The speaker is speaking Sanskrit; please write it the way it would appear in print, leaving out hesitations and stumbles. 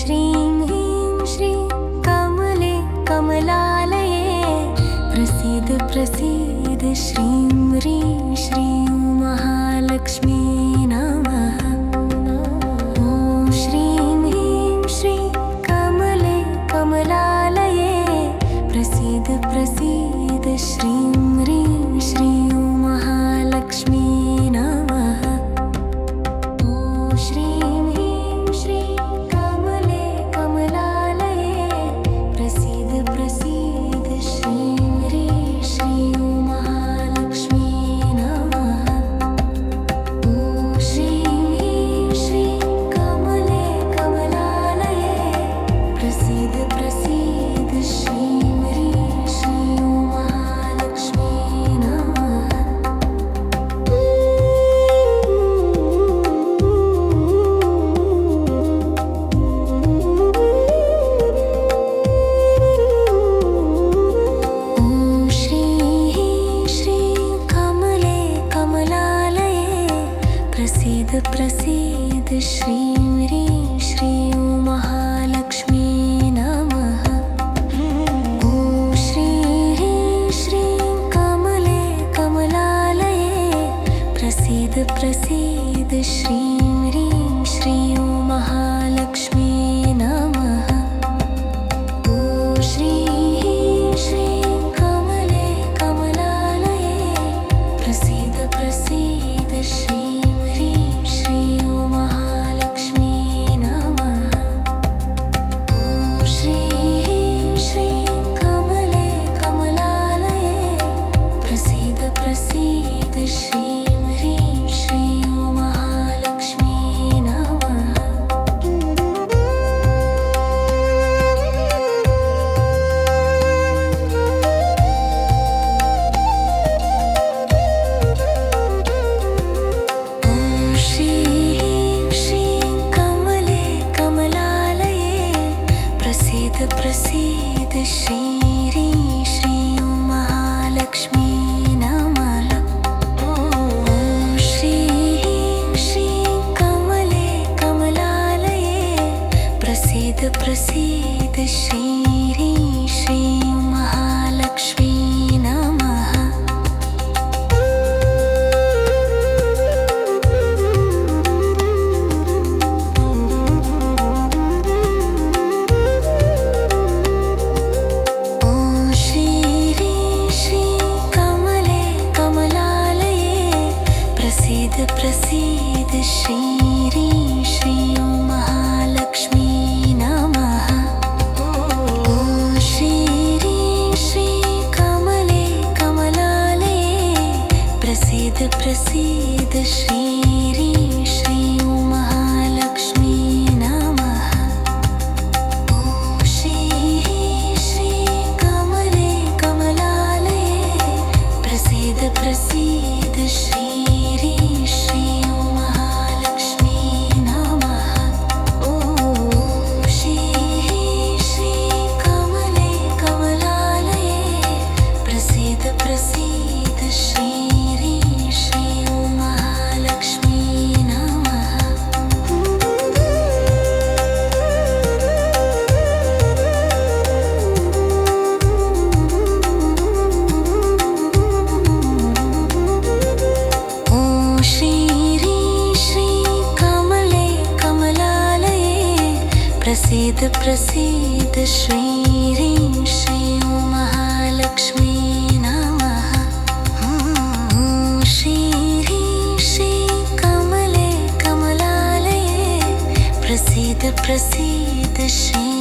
श्रीं ह्रीं श्रीं कमले कमलालये प्रसीद प्रसीद श्रीं ह्रीं श्रीं महालक्ष्मी नमः। ॐ श्रीं ह्रीं श्रीं कमले कमलालये प्रसीद प्रसीद श्रीं ह्रीं श्रीं महालक्ष्मी नमः। ॐ श्रीं ह्रीं श्रीं कमले कमलालये प्रसीद प्रसीद श्रीं ह्रीं श्रीं महालक्ष्मी नमः। ॐ श्रीं ह्रीं श्रीं कमले कमलालये प्रसीद प्रसीद श्रीं ह्रीं श्रीं महालक्ष्मी नमः। ॐ श्रीं ह्रीं श्रीं कमले कमलालये प्रसीद प्रसीद श्रीं ह्रीं श्रीं महालक्ष्मी नमः। ॐ श्रीं ह्रीं श्रीं कमले कमलालये प्रसीद प्रसीद श्रीं ह्रीं श्रीं महालक्ष्मी नमः। ॐ श्रीं ह्रीं श्रीं कमले कमलालये प्रसीद प्रसीद श्रीं ह्रीं श्रीं महालक्ष्मी नमः। ॐ श्रीं ह्रीं श्रीं कमले कमलालये प्रसीद प्रसीद श्रीं ह्रीं श्रीं महालक्ष्मी नमः। ॐ श्रीं ह्रीं श्रीं कमले कमलालये प्रसीद प्रसीद श्रीं ह्रीं श्रीं महालक्ष्मी नमः। ॐ श्रीं ह्रीं श्रीं कमले कमलालये प्रसीद प्रसीद श्रीं ह्रीं श्रीं महालक्ष्मी नमः। ॐ श्रीं ह्रीं श्रीं कमले कमलालये प्रसीद प्रसीद श्रीं ह्रीं श्रीं महालक्ष्मी नमः। ॐ श्रीं ह्रीं श्रीं कमले कमलालये प्रसीद प्रसीद श्रीं ह्रीं श्रीं महालक्ष्मी नमः। ॐ श्रीं ह्रीं श्रीं कमले कमलालये प्रसीद प्रसीद श्रीं ह्रीं श्रीं महालक्ष्मी नमः। ॐ श्रीं ह्रीं श्रीं कमले कमलालये प्रसीद प्रसीद श्रीं ह्रीं श्रीं महालक्ष्मी नमः। ॐ श्रीं ह्रीं श्रीं कमले कमलालये प्रसीद प्रसीद श्रीं ह्रीं श्रीं महालक्ष्मी नमः। ॐ श्रीं ह्रीं श्रीं कमले कमलालये प्रसीद प्रसीद श्रीं